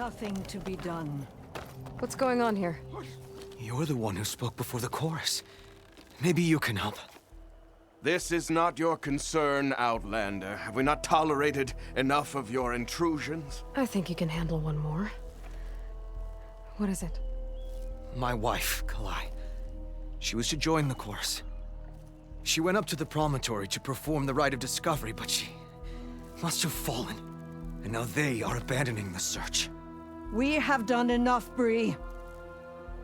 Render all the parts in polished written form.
nothing to be done. What's going on here? You're the one who spoke before the chorus. Maybe you can help. This is not your concern, Outlander. Have we not tolerated enough of your intrusions? I think you can handle one more. What is it? My wife, Kalai. She was to join the chorus. She went up to the promontory to perform the rite of discovery, but she must have fallen. And now they are abandoning the search. We have done enough, Bree.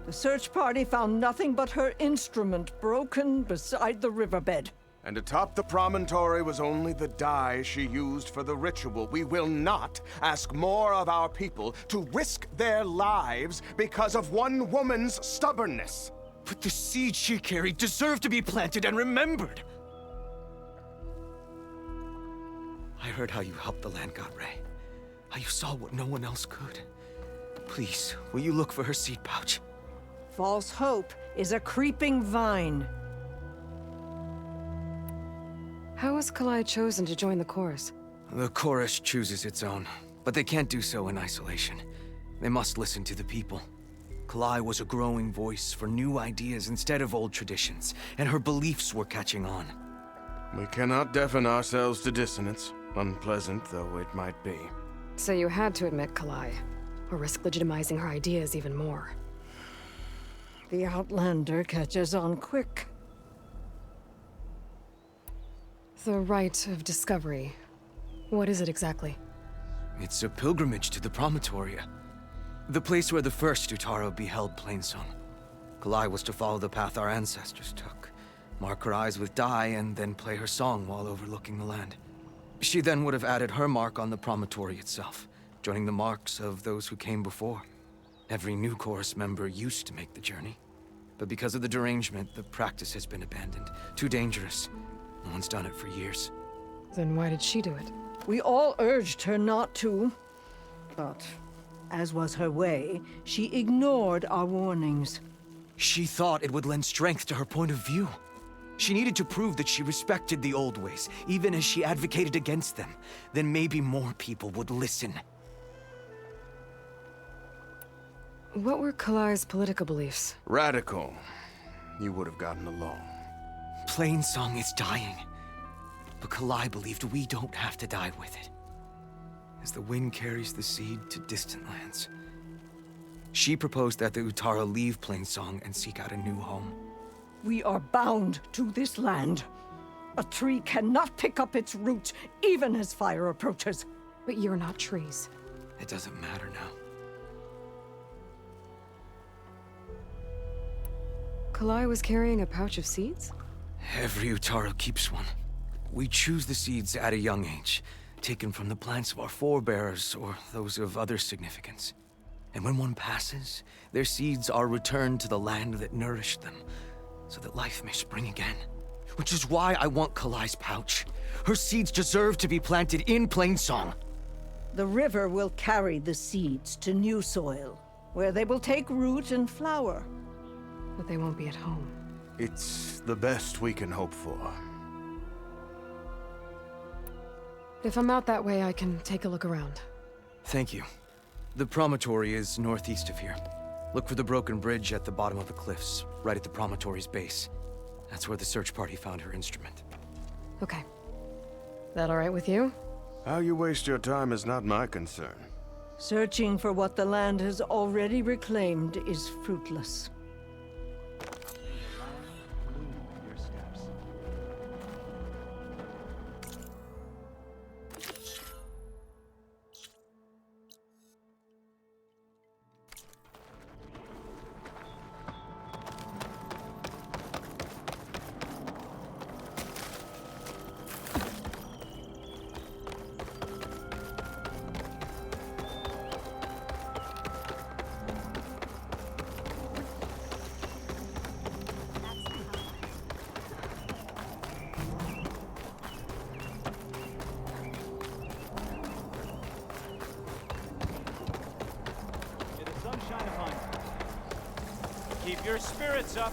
The search party found nothing but her instrument broken beside the riverbed. And atop the promontory was only the dye she used for the ritual. We will not ask more of our people to risk their lives because of one woman's stubbornness. But the seed she carried deserved to be planted and remembered. I heard how you helped the land god Ray. How you saw what no one else could. Please, will you look for her seed pouch? False hope is a creeping vine. How was Kalai chosen to join the chorus? The chorus chooses its own, but they can't do so in isolation. They must listen to the people. Kalai was a growing voice for new ideas instead of old traditions, and her beliefs were catching on. We cannot deafen ourselves to dissonance, unpleasant though it might be. So you had to admit Kalai, or risk legitimizing her ideas even more. The Outlander catches on quick. The rite of discovery. What is it exactly? It's a pilgrimage to the promontory. The place where the first Utaro beheld Plainsong. Kalai was to follow the path our ancestors took. Mark her eyes with dye and then play her song while overlooking the land. She then would have added her mark on the promontory itself, joining the marks of those who came before. Every new chorus member used to make the journey. But because of the derangement, the practice has been abandoned. Too dangerous. No one's done it for years. Then why did she do it? We all urged her not to, but as was her way, she ignored our warnings. She thought it would lend strength to her point of view. She needed to prove that she respected the old ways, even as she advocated against them. Then maybe more people would listen. What were Kalai's political beliefs? Radical. You would have gotten along. Plainsong is dying. But Kalai believed we don't have to die with it. As the wind carries the seed to distant lands. She proposed that the Utara leave Plainsong and seek out a new home. We are bound to this land. A tree cannot pick up its roots, even as fire approaches. But you're not trees. It doesn't matter now. Kalai was carrying a pouch of seeds? Every Utaro keeps one. We choose the seeds at a young age, taken from the plants of our forebears or those of other significance. And when one passes, their seeds are returned to the land that nourished them, so that life may spring again. Which is why I want Kalai's pouch. Her seeds deserve to be planted in Plainsong. The river will carry the seeds to new soil, where they will take root and flower. But they won't be at home. It's the best we can hope for. If I'm out that way, I can take a look around. Thank you. The promontory is northeast of here. Look for the broken bridge at the bottom of the cliffs, right at the promontory's base. That's where the search party found her instrument. Okay. That all right with you? How you waste your time is not my concern. Searching for what the land has already reclaimed is fruitless. Sunshine upon you. Keep your spirits up.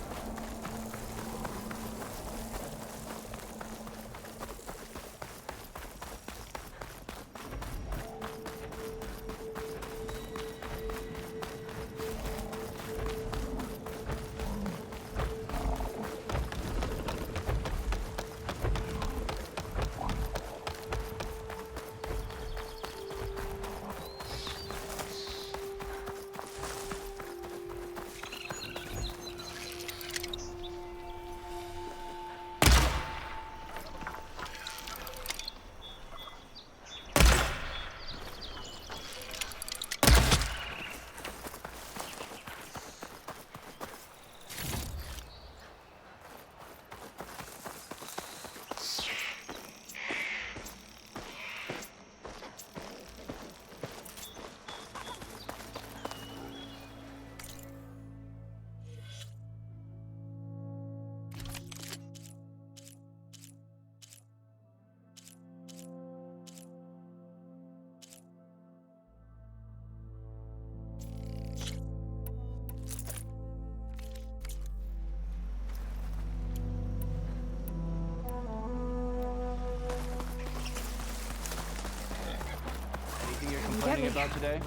okay about today?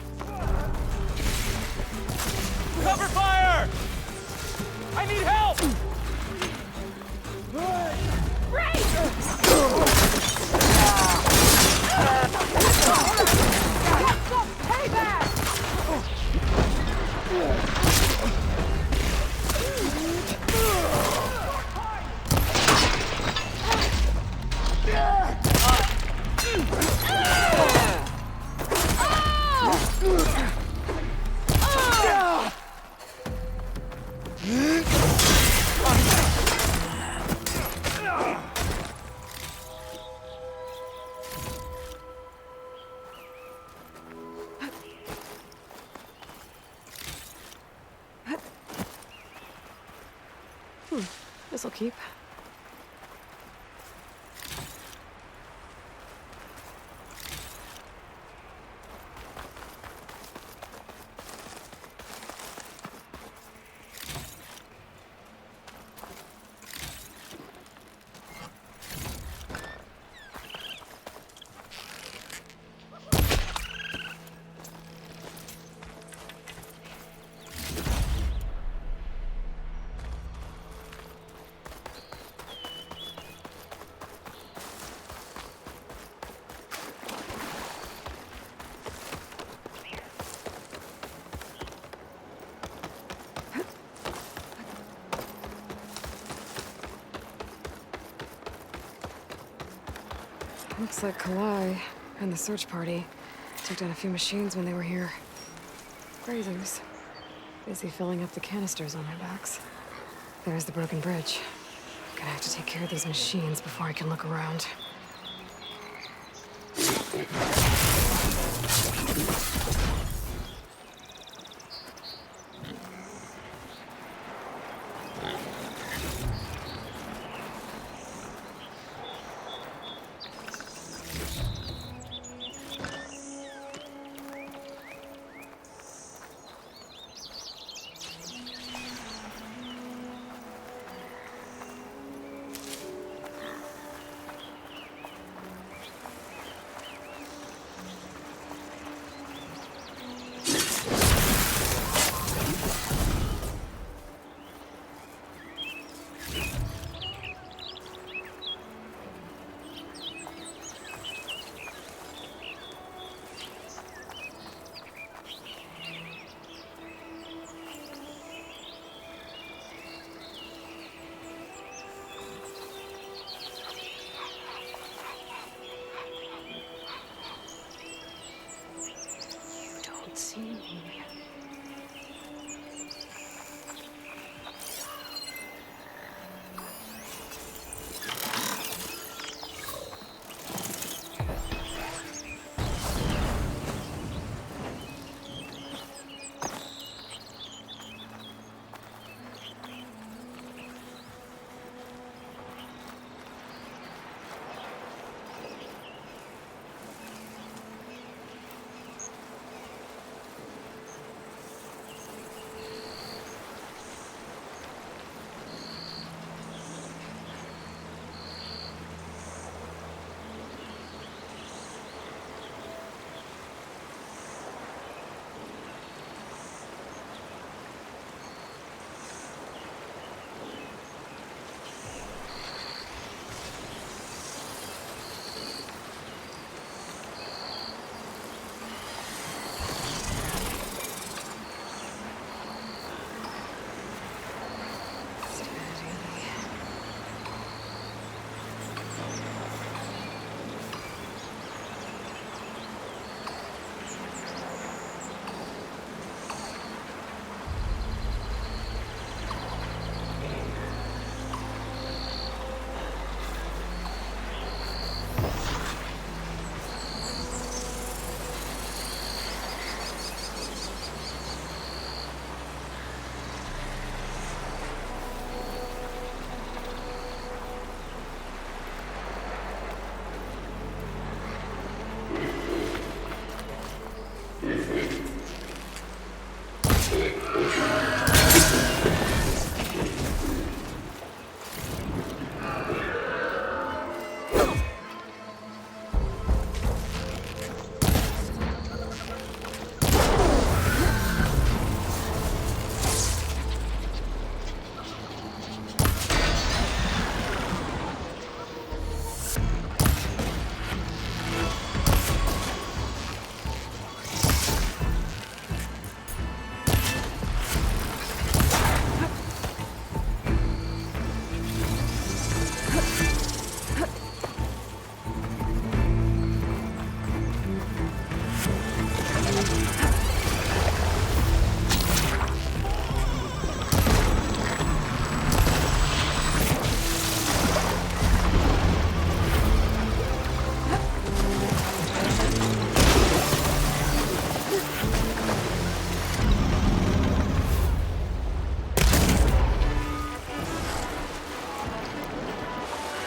Cover fire! I need help! This'll keep. Looks like Kalai and the search party took down a few machines when they were here. Grazers. Busy filling up the canisters on their backs. There's the broken bridge. Gonna have to take care of these machines before I can look around.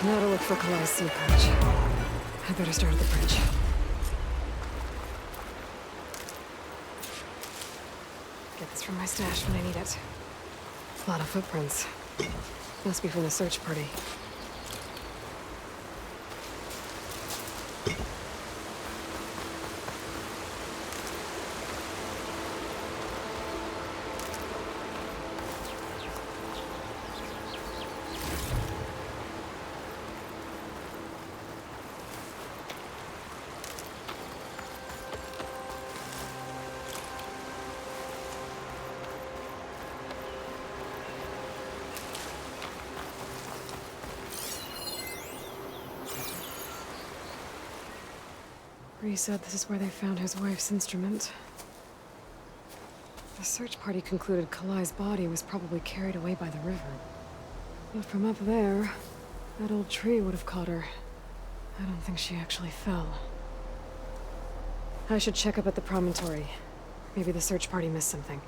Now to look for Kalai's sea pouch. I better start at the bridge. Get this from my stash when I need it. A lot of footprints. Must be from the search party. Bree said this is where they found his wife's instrument. The search party concluded Kalai's body was probably carried away by the river. But from up there, that old tree would have caught her. I don't think she actually fell. I should check up at the promontory. Maybe the search party missed something.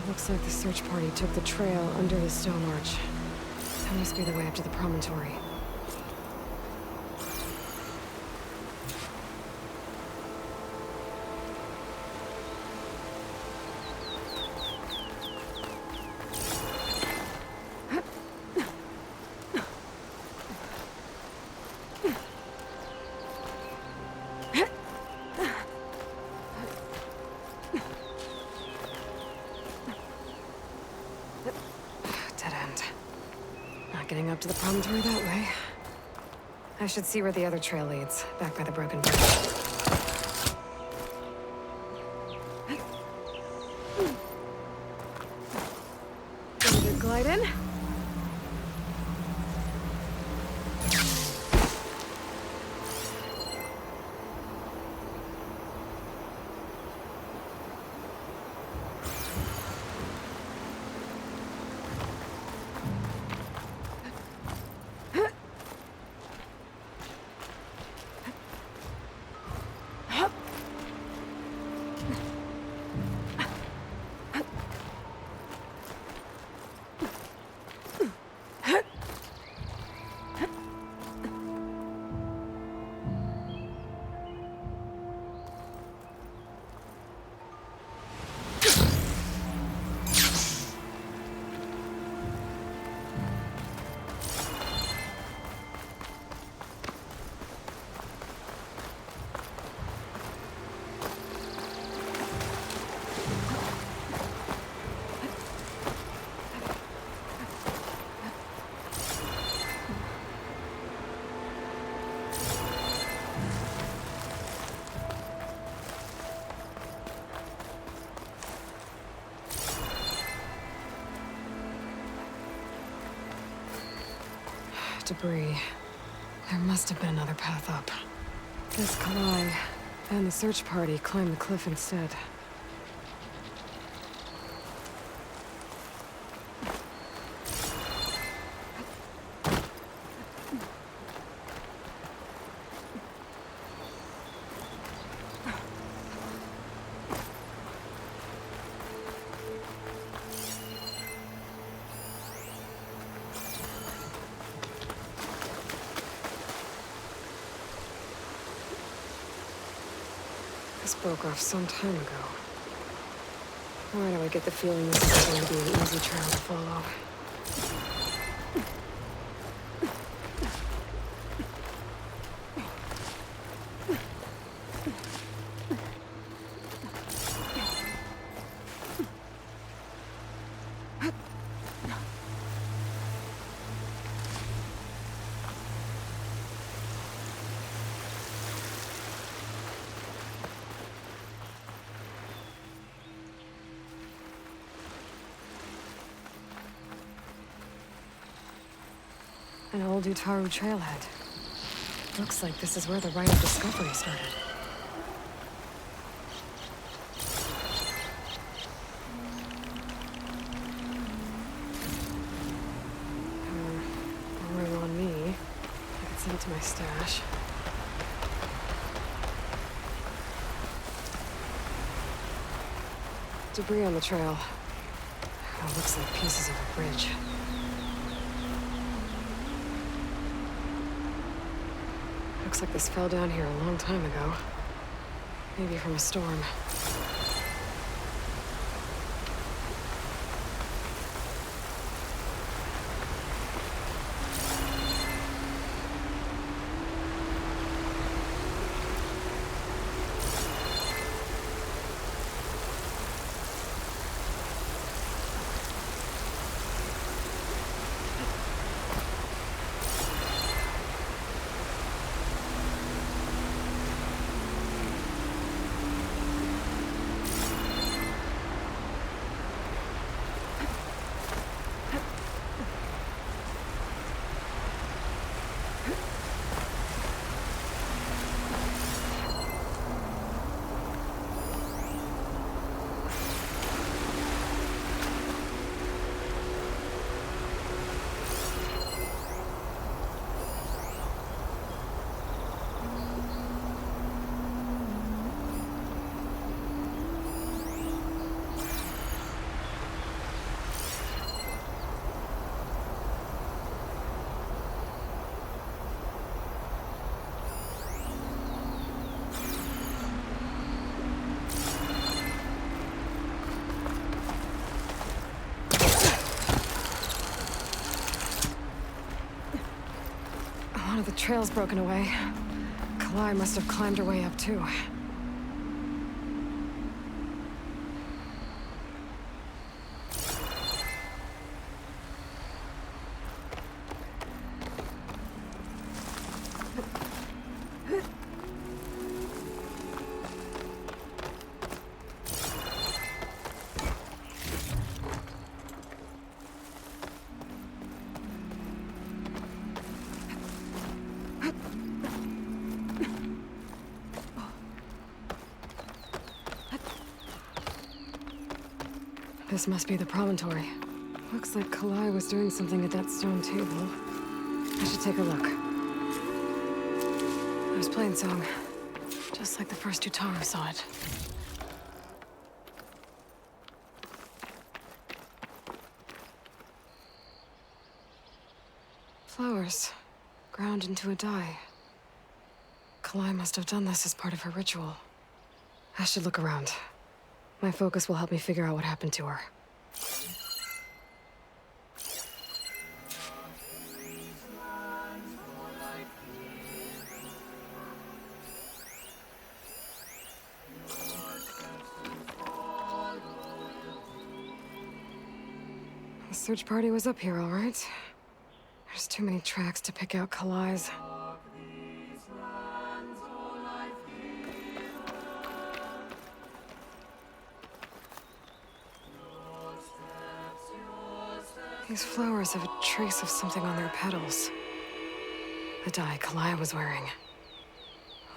It looks like the search party took the trail under the stone arch. That must be the way up to the promontory. Getting up to the promontory that way. I should see where the other trail leads, back by the broken bridge. Good glide in. Debris. There must have been another path up. Guess Kalai and the search party climbed the cliff instead. This broke off some time ago. Why do I get the feeling this is going to be an easy trail to follow? An old Utaru trailhead. Looks like this is where the Rite of Discovery started. A ring on me. I could send it to my stash. Debris on the trail. Oh, looks like pieces of a bridge. Looks like this fell down here a long time ago. Maybe from a storm. One of the trail's broken away. Kalai must have climbed her way up, too. This must be the promontory. Looks like Kalai was doing something at that stone table. I should take a look. There's Plainsong. Just like the first Utaro saw it. Flowers. Ground into a dye. Kalai must have done this as part of her ritual. I should look around. My focus will help me figure out what happened to her. The search party was up here, all right. There's too many tracks to pick out Kalai's. These flowers have a trace of something on their petals. The dye Kalai was wearing.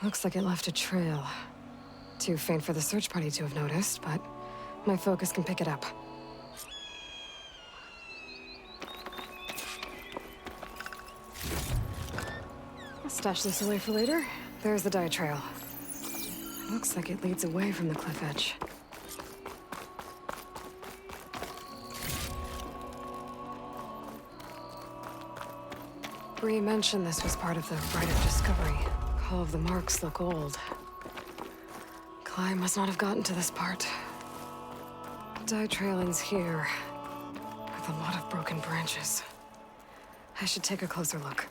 Looks like it left a trail. Too faint for the search party to have noticed, but my focus can pick it up. I'll stash this away for later. There's the dye trail. Looks like it leads away from the cliff edge. Bree mentioned this was part of the Rite of Discovery. All of the marks look old. Kalai must not have gotten to this part. Dye trail ends here, with a lot of broken branches. I should take a closer look.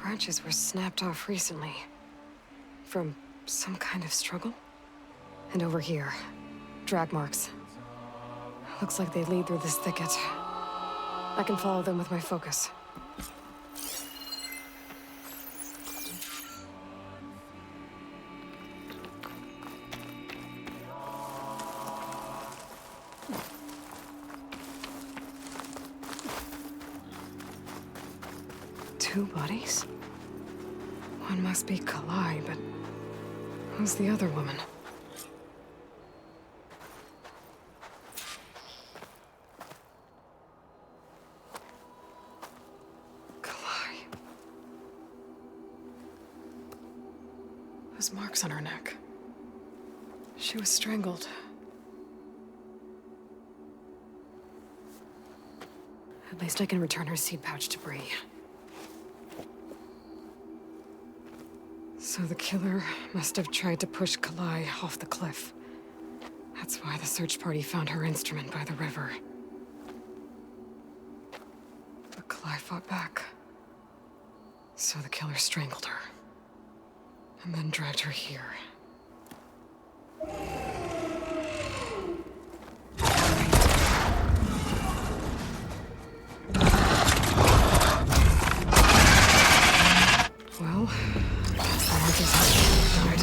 Branches were snapped off recently. From some kind of struggle? And over here, drag marks. Looks like they lead through this thicket. I can follow them with my focus. Two bodies? One must be Kalai, but who's the other woman? Those marks on her neck. She was strangled. least I can return her seed pouch to Bree. So the killer must have tried to push Kalai off the cliff. That's why the search party found her instrument by the river. But Kalai fought back. So the killer strangled her. And then dragged her here. Well, the hunters have died.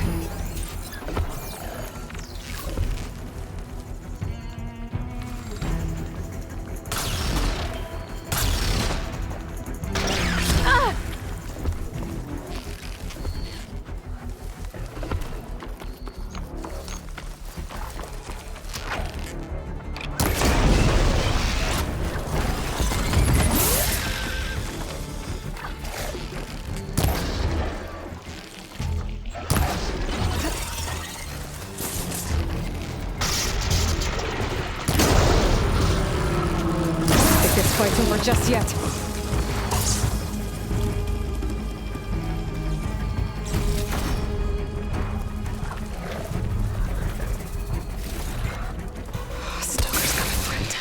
This fight's over just yet. Stoker's got a friend.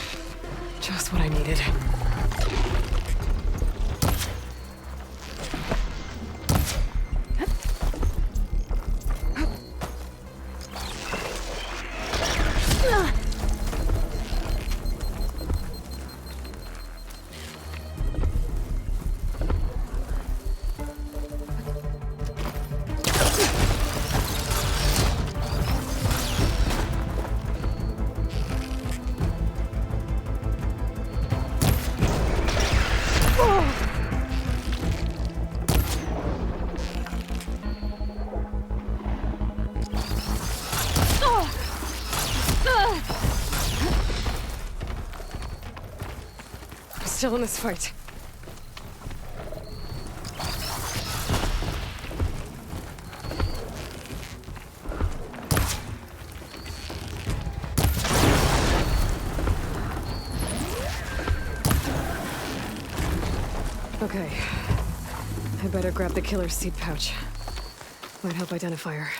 Just what I needed. Still in this fight. Okay. I better grab the killer's seed pouch. Might help identify her.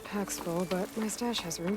Pack's full, but my stash has room.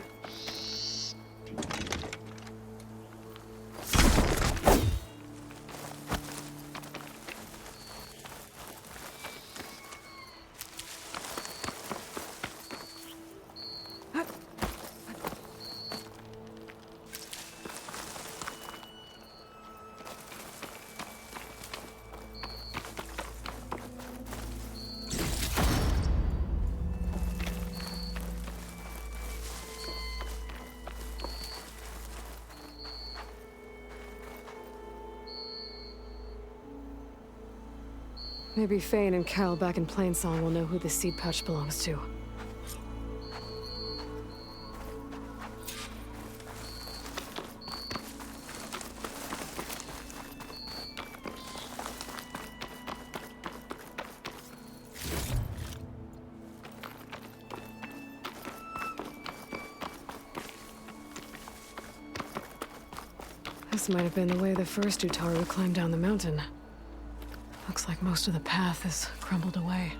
Maybe Fane and Cal back in Plainsong will know who the seed pouch belongs to. This might have been the way the first Utaru climbed down the mountain. Looks like most of the path has crumbled away.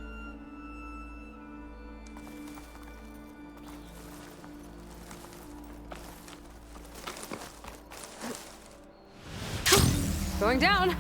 Going down!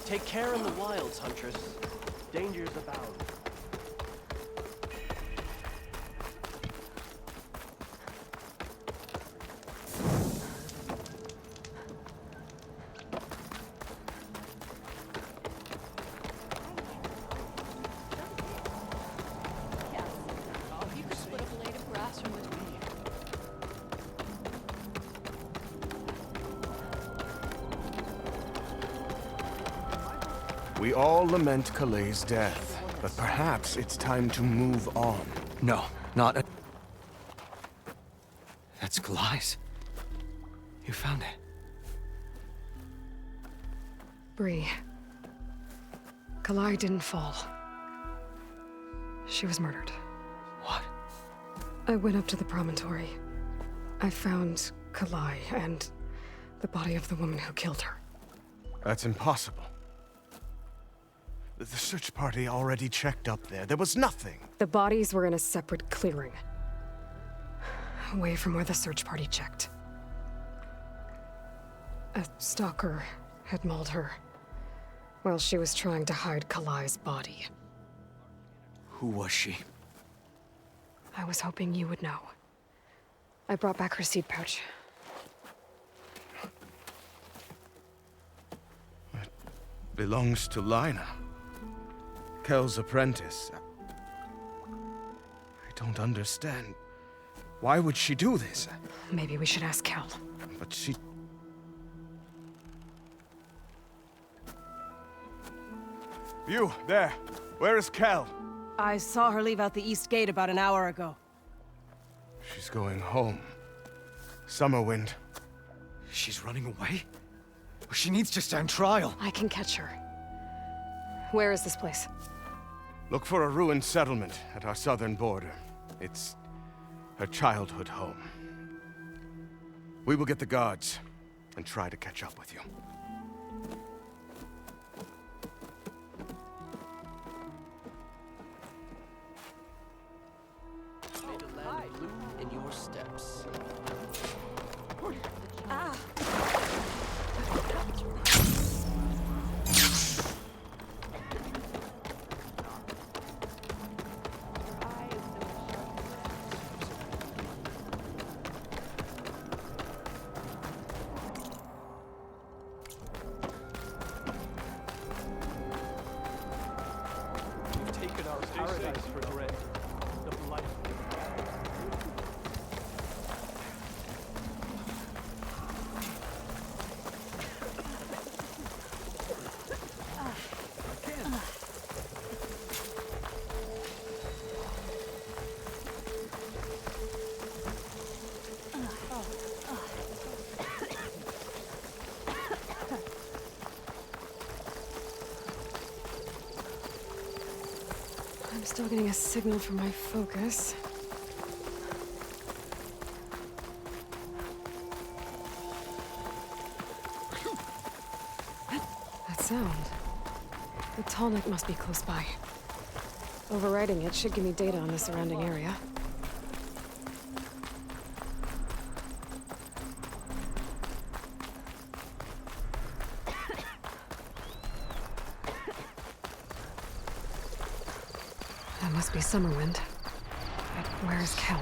Take care in the wilds, Huntress. Dangers abound. You could split a blade of grass from between. We all lament Kaleigh's death, but perhaps it's time to move on. No, not a... That's Kalai's. You found it. Bree. Kalai didn't fall. She was murdered. What? I went up to the promontory. I found Kalai and the body of the woman who killed her. That's impossible. The search party already checked up there. There was nothing. The bodies were in a separate clearing. Away from where the search party checked. A stalker had mauled her while she was trying to hide Kalai's body. Who was she? I was hoping you would know. I brought back her seed pouch. It belongs to Lina. Kel's apprentice. I don't understand. Why would she do this? Maybe we should ask Kel. But she... You, there. Where is Kel? I saw her leave out the east gate about an hour ago. She's going home. Summerwind. She's running away? She needs to stand trial. I can catch her. Where is this place? Look for a ruined settlement at our southern border. It's her childhood home. We will get the guards and try to catch up with you. May the land bloom in your steps. You've taken our paradise for granted. The blight. I'm still getting a signal from my focus. That sound. The tallneck must be close by. Overriding it should give me data on the surrounding area. That must be Summerwind. But where's Kel?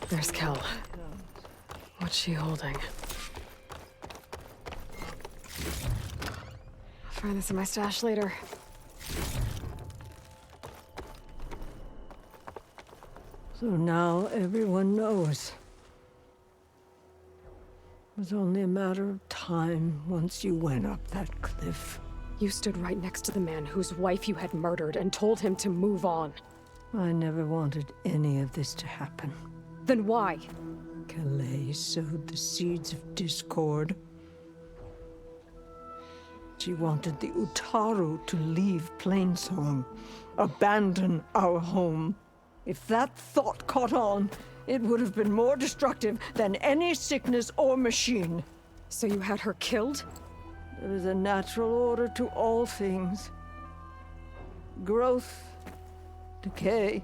There's Kel. What's she holding? I'll find this in my stash later. So now everyone knows. It was only a matter of time once you went up that cliff. You stood right next to the man whose wife you had murdered and told him to move on. I never wanted any of this to happen. Then why? Calais sowed the seeds of discord. She wanted the Utaru to leave Plainsong, abandon our home. If that thought caught on, it would have been more destructive than any sickness or machine. So you had her killed? There is a natural order to all things. Growth, decay,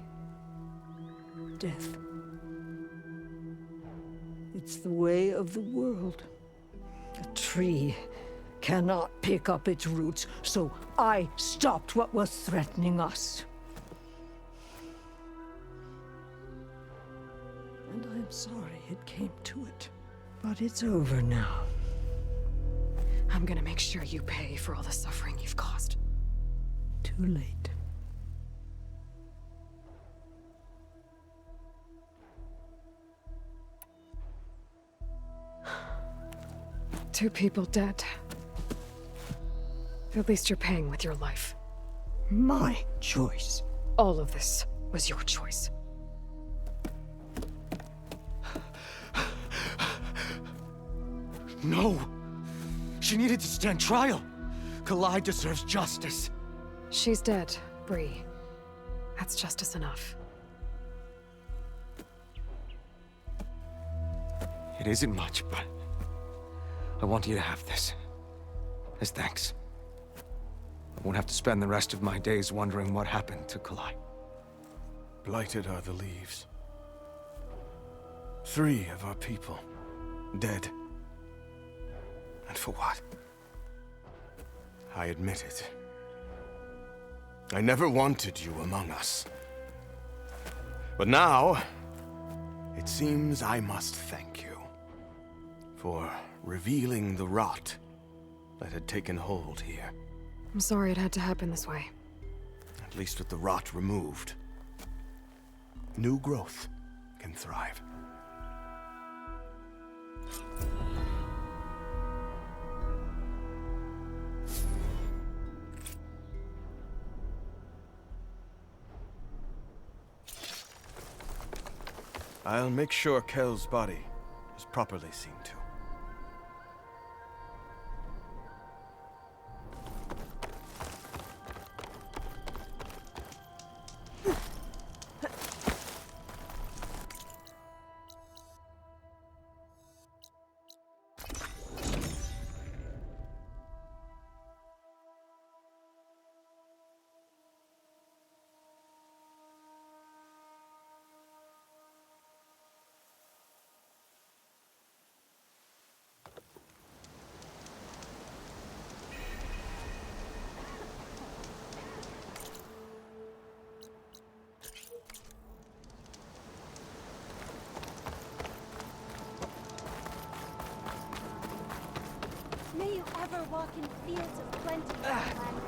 death. It's the way of the world. A tree cannot pick up its roots, so I stopped what was threatening us. And I'm sorry it came to it. But it's over now. I'm gonna make sure you pay for all the suffering you've caused. Too late. Two people dead. At least you're paying with your life. My choice. All of this was your choice. No! She needed to stand trial! Kalai deserves justice. She's dead, Bree. That's justice enough. It isn't much, but I want you to have this. As thanks. I won't have to spend the rest of my days wondering what happened to Kalai. Blighted are the leaves. 3 of our people, dead. And for what? I admit it. I never wanted you among us. But now, it seems I must thank you for revealing the rot that had taken hold here. I'm sorry it had to happen this way. At least with the rot removed, new growth can thrive. I'll make sure Kel's body is properly seen to. May you ever walk in fields of plenty, Outlander.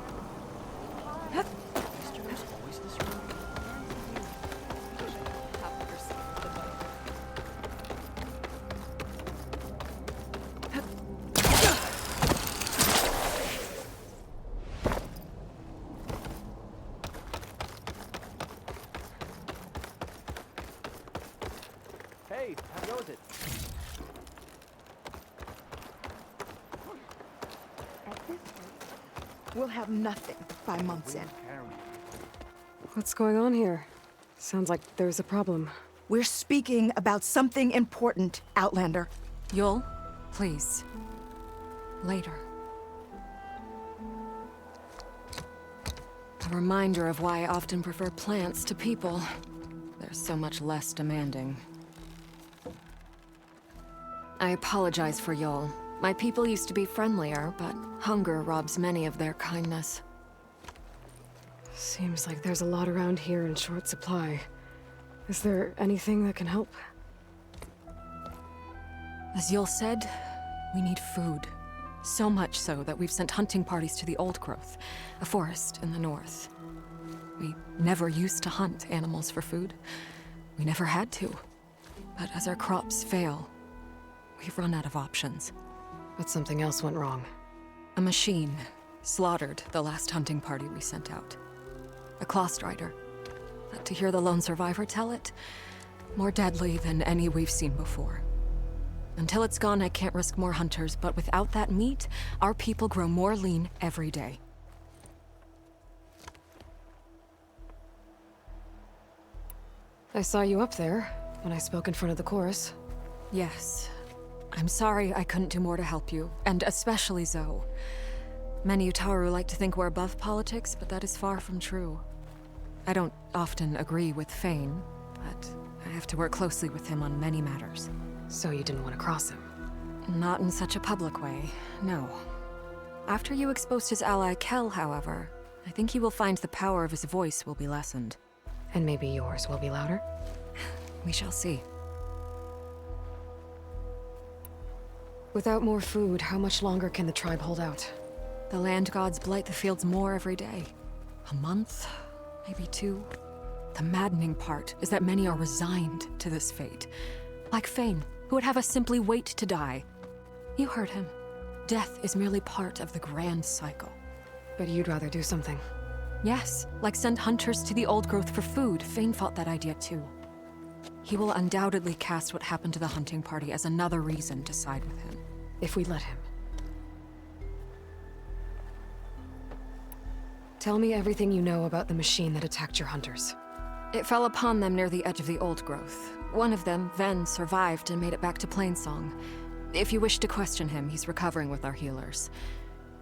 Hey, how goes it? At this rate, we'll have nothing by month's end. What's going on here? Sounds like there's a problem. We're speaking about something important, Outlander. Yul, please. Later. A reminder of why I often prefer plants to people. They're so much less demanding. I apologize for Yul. My people used to be friendlier, but hunger robs many of their kindness. Seems like there's a lot around here in short supply. Is there anything that can help? As Yul said, we need food. So much so that we've sent hunting parties to the Old Growth, a forest in the north. We never used to hunt animals for food. We never had to. But as our crops fail, we've run out of options. But something else went wrong. A machine slaughtered the last hunting party we sent out. A claw strider. But to hear the lone survivor tell it, more deadly than any we've seen before. Until it's gone, I can't risk more hunters, but without that meat, our people grow more lean every day. I saw you up there when I spoke in front of the chorus. Yes. I'm sorry I couldn't do more to help you, and especially Zoe. Many Utaru like to think we're above politics, but that is far from true. I don't often agree with Fane, but I have to work closely with him on many matters. So you didn't want to cross him? Not in such a public way, no. After you exposed his ally Kel, however, I think he will find the power of his voice will be lessened. And maybe yours will be louder? We shall see. Without more food, how much longer can the tribe hold out? The land gods blight the fields more every day. A month? Maybe 2? The maddening part is that many are resigned to this fate. Like Fane, who would have us simply wait to die. You heard him. Death is merely part of the grand cycle. But you'd rather do something. Yes, like send hunters to the old growth for food. Fane fought that idea too. He will undoubtedly cast what happened to the hunting party as another reason to side with him. If we let him. Tell me everything you know about the machine that attacked your hunters. It fell upon them near the edge of the old growth. One of them, Ven, survived and made it back to Plainsong. If you wish to question him, he's recovering with our healers.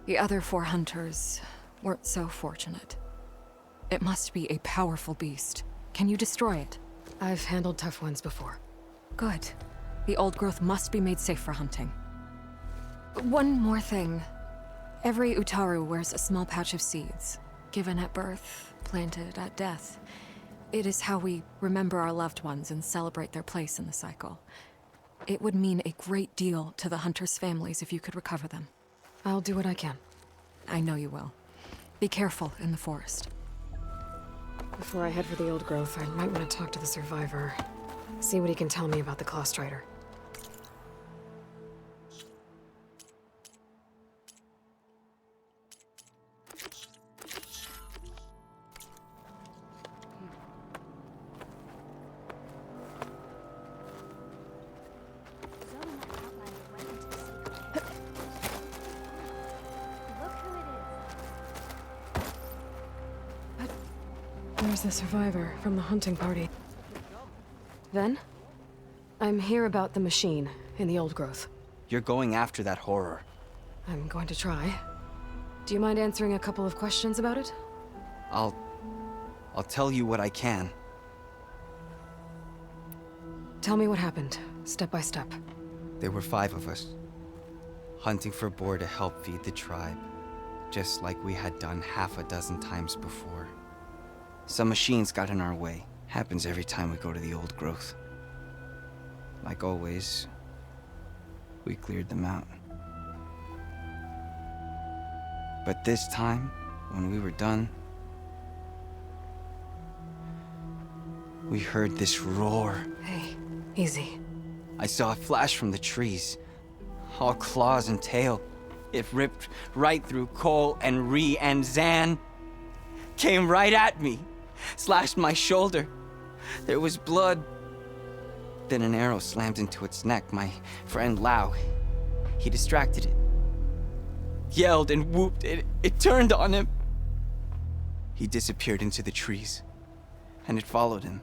The other 4 hunters weren't so fortunate. It must be a powerful beast. Can you destroy it? I've handled tough ones before. Good. The old growth must be made safe for hunting. One more thing. Every Utaru wears a small pouch of seeds, given at birth, planted at death. It is how we remember our loved ones and celebrate their place in the cycle. It would mean a great deal to the hunters' families if you could recover them. I'll do what I can. I know you will. Be careful in the forest. Before I head for the old growth, I might want to talk to the survivor. See what he can tell me about the Claw Strider. Where's the survivor from the hunting party? Ven? I'm here about the machine in the old growth. You're going after that horror. I'm going to try. Do you mind answering a couple of questions about it? I'll tell you what I can. Tell me what happened, step by step. There were 5 of us, hunting for boar to help feed the tribe, just like we had done half a dozen times before. Some machines got in our way. Happens every time we go to the old growth. Like always, we cleared them out. But this time, when we were done, we heard this roar. Hey, easy. I saw a flash from the trees, all claws and tail. It ripped right through Cole and Ree, and Zan came right at me. Slashed my shoulder. There was blood. Then an arrow slammed into its neck. My friend Lau, he distracted it. Yelled and whooped. It turned on him. He disappeared into the trees, and it followed him.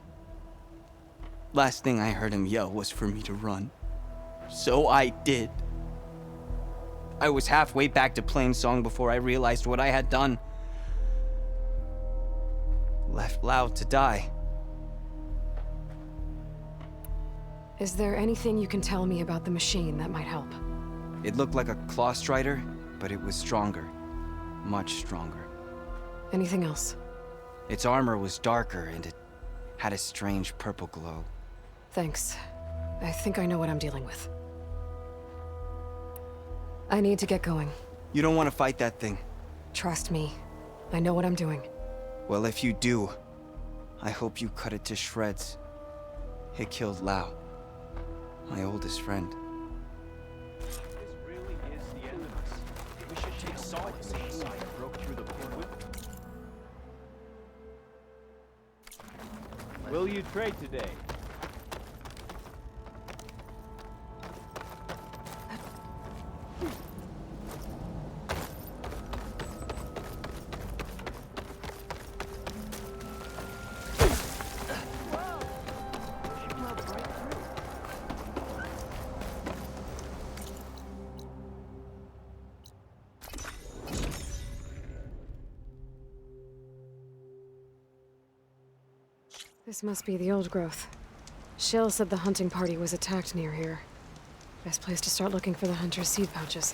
Last thing I heard him yell was for me to run. So I did. I was halfway back to Plainsong before I realized what I had done. Left Lau to die. Is there anything you can tell me about the machine that might help? It looked like a claw strider, but it was stronger. Much stronger. Anything else? Its armor was darker, and it had a strange purple glow. Thanks. I think I know what I'm dealing with. I need to get going. You don't want to fight that thing. Trust me. I know what I'm doing. Well, if you do, I hope you cut it to shreds. It killed Lao, my oldest friend. This really is the end of us. We should take solace in the side that broke through the portal. Will you trade today? This must be the old growth. Shell said the hunting party was attacked near here. Best place to start looking for the hunter's seed pouches.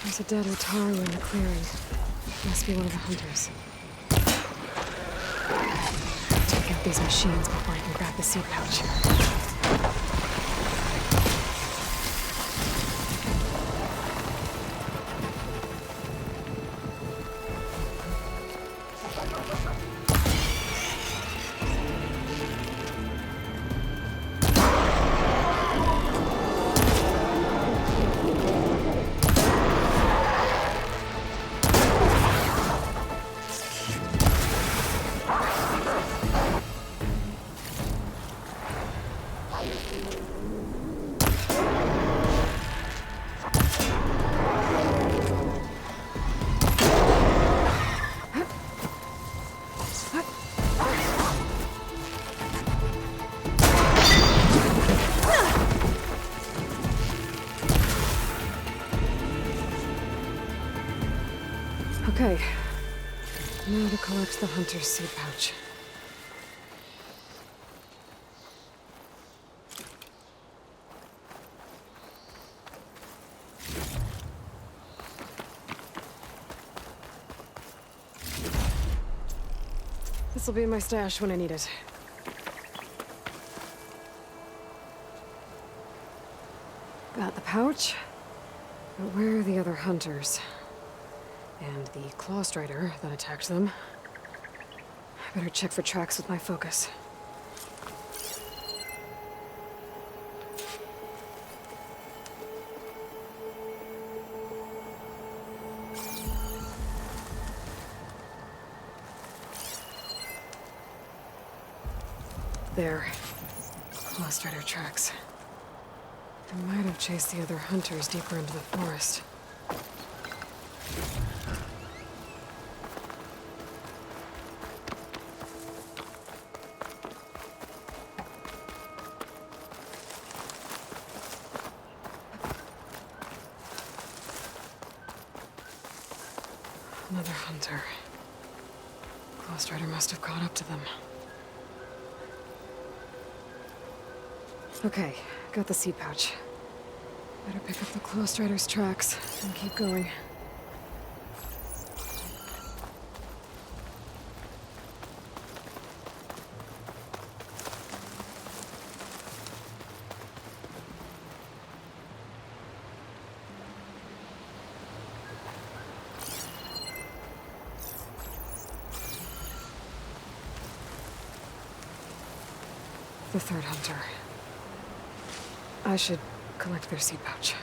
There's a dead Utaru in the clearing. Must be one of the hunters. Take out these machines before I can grab the seed pouch. Okay. Now to collect the hunter's seed pouch. This'll be in my stash when I need it. Got the pouch. But where are the other hunters? And the claw strider that attacked them. I better check for tracks with my focus. There. Claw strider tracks. I might have chased the other hunters deeper into the forest. Another hunter. Claw strider must have caught up to them. Okay, got the seed pouch. Better pick up the claw strider's tracks and keep going. The third hunter. I should collect their seed pouch.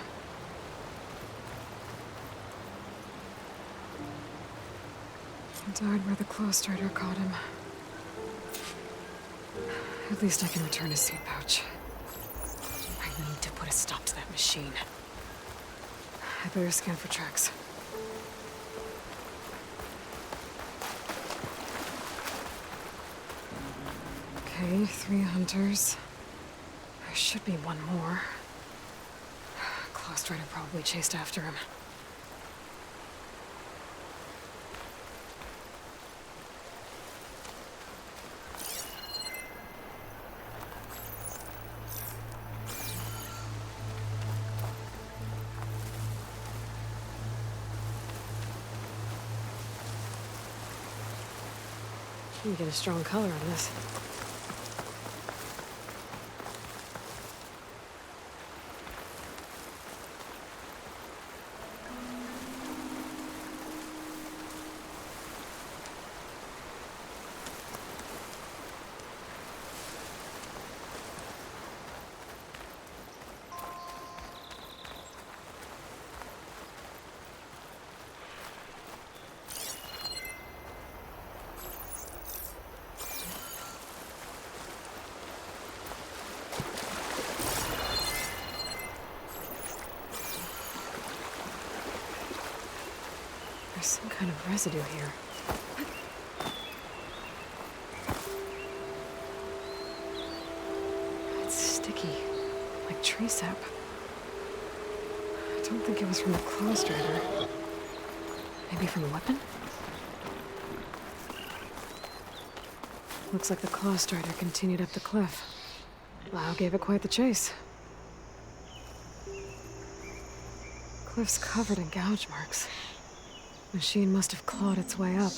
He died where the claw strider caught him. At least I can return his seed pouch. I need to put a stop to that machine. I better scan for tracks. Okay, 3 hunters. There should be one more. Claw Strider probably chased after him. You get a strong color on this. There's some kind of residue here. It's sticky, like tree sap. I don't think it was from the Claw Strider. Maybe from a weapon? Looks like the Claw Strider continued up the cliff. Lau gave it quite the chase. Cliff's covered in gouge marks. Machine must have clawed its way up.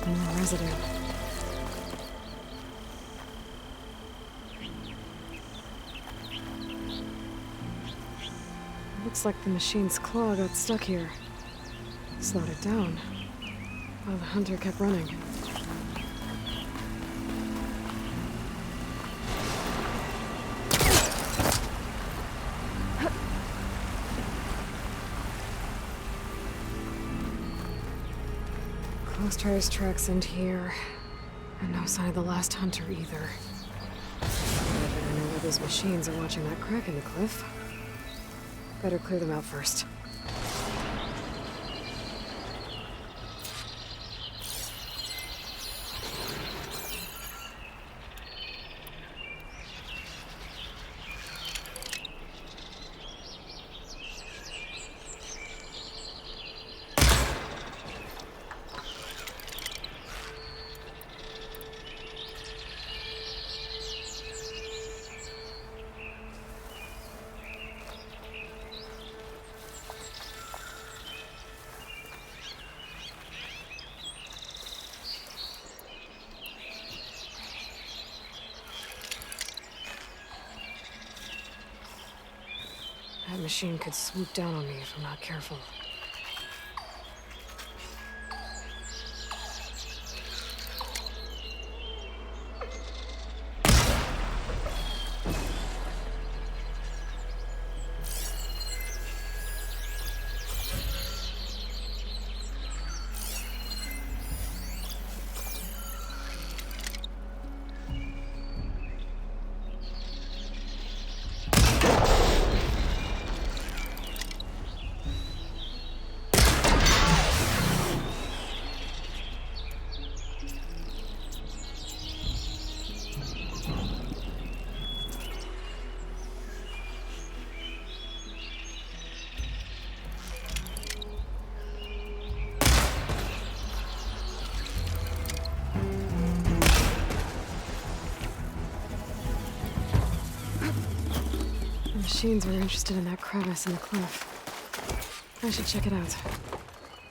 More residue. Looks like the machine's claw got stuck here. Slowed it down, while the hunter kept running. Claw Strider's tracks end here, and no sign of the last hunter either. I better know where those machines are watching that crack in the cliff. Better clear them out first. That machine could swoop down on me if I'm not careful. Machines were interested in that crevice in the cliff. I should check it out.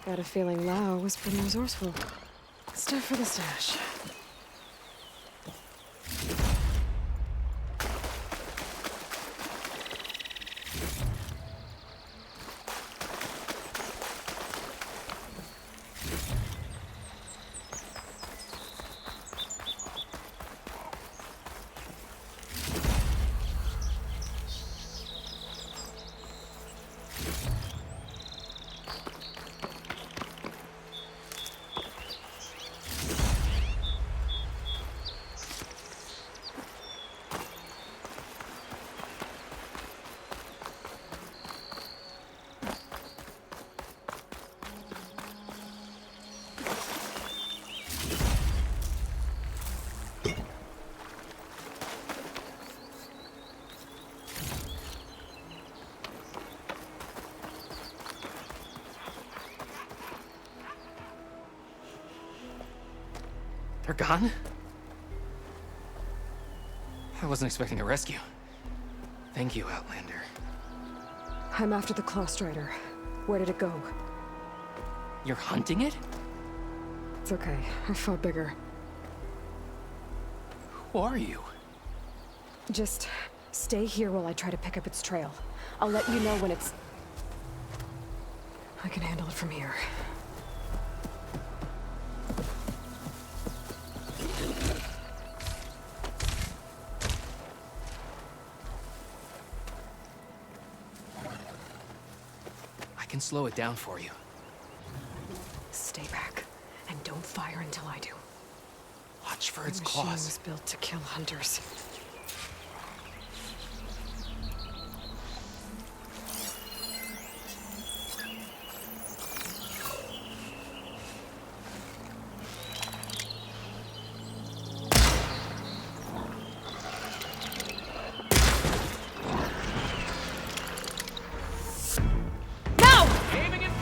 Got a feeling Lau was pretty resourceful. Stuff for the stash. They're gone? I wasn't expecting a rescue. Thank you, Outlander. I'm after the Claw Strider. Where did it go? You're hunting it? It's okay. I fought bigger. Who are you? Just stay here while I try to pick up its trail. I'll let you know when it's... I can handle it from here. I can slow it down for you. Stay back, and don't fire until I do. Watch for its The machine claws. was built to kill hunters.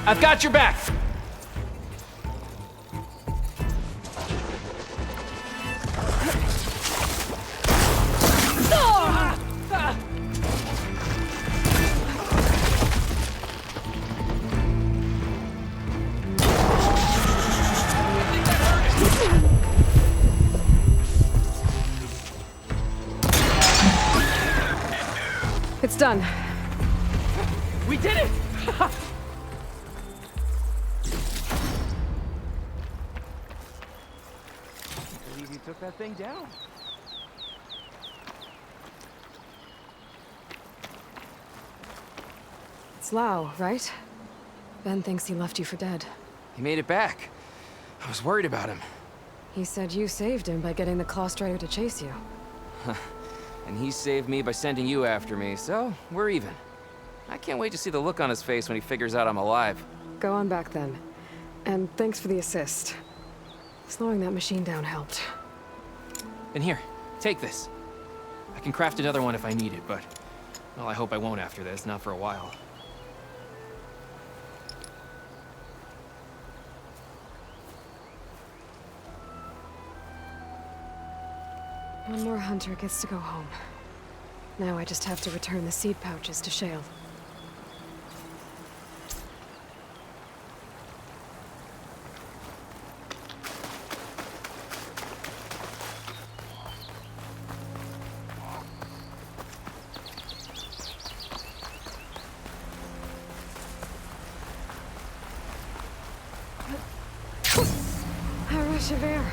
I've got your back! It's done. We did it! Took that thing down. It's Lau, right? Ben thinks he left you for dead. He made it back. I was worried about him. He said you saved him by getting the Claw Strider to chase you. And he saved me by sending you after me, so we're even. I can't wait to see the look on his face when he figures out I'm alive. Go on back then. And thanks for the assist. Slowing that machine down helped. And here, take this. I can craft another one if I need it, but... well, I hope I won't after this, not for a while. One more hunter gets to go home. Now I just have to return the seed pouches to Shale. A rush of air.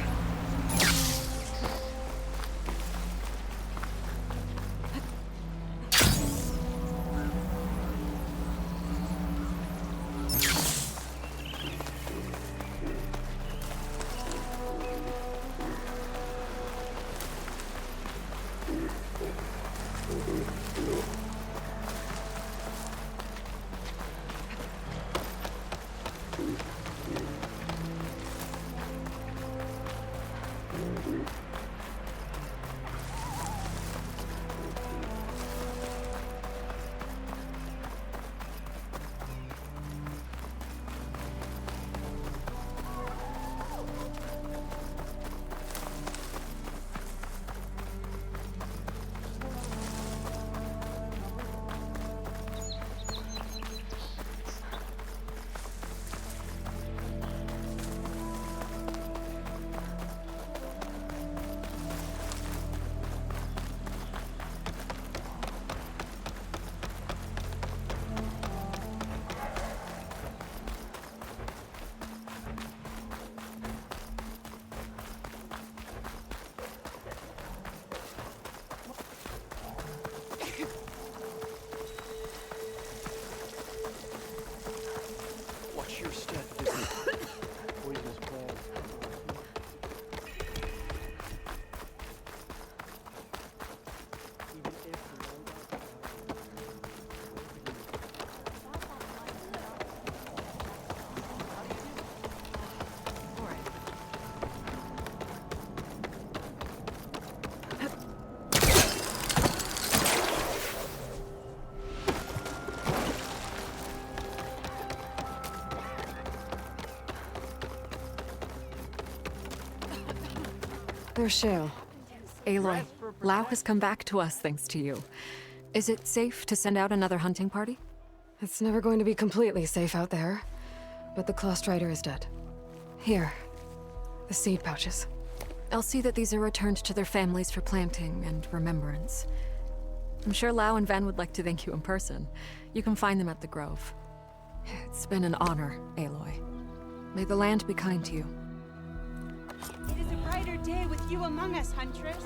Poor Shale. Aloy, Lao has come back to us thanks to you. Is it safe to send out another hunting party? It's never going to be completely safe out there. But the Clost Rider is dead. Here. The seed pouches. I'll see that these are returned to their families for planting and remembrance. I'm sure Lao and Van would like to thank you in person. You can find them at the Grove. It's been an honor, Aloy. May the land be kind to you. It is a brighter day with you among us, Huntress.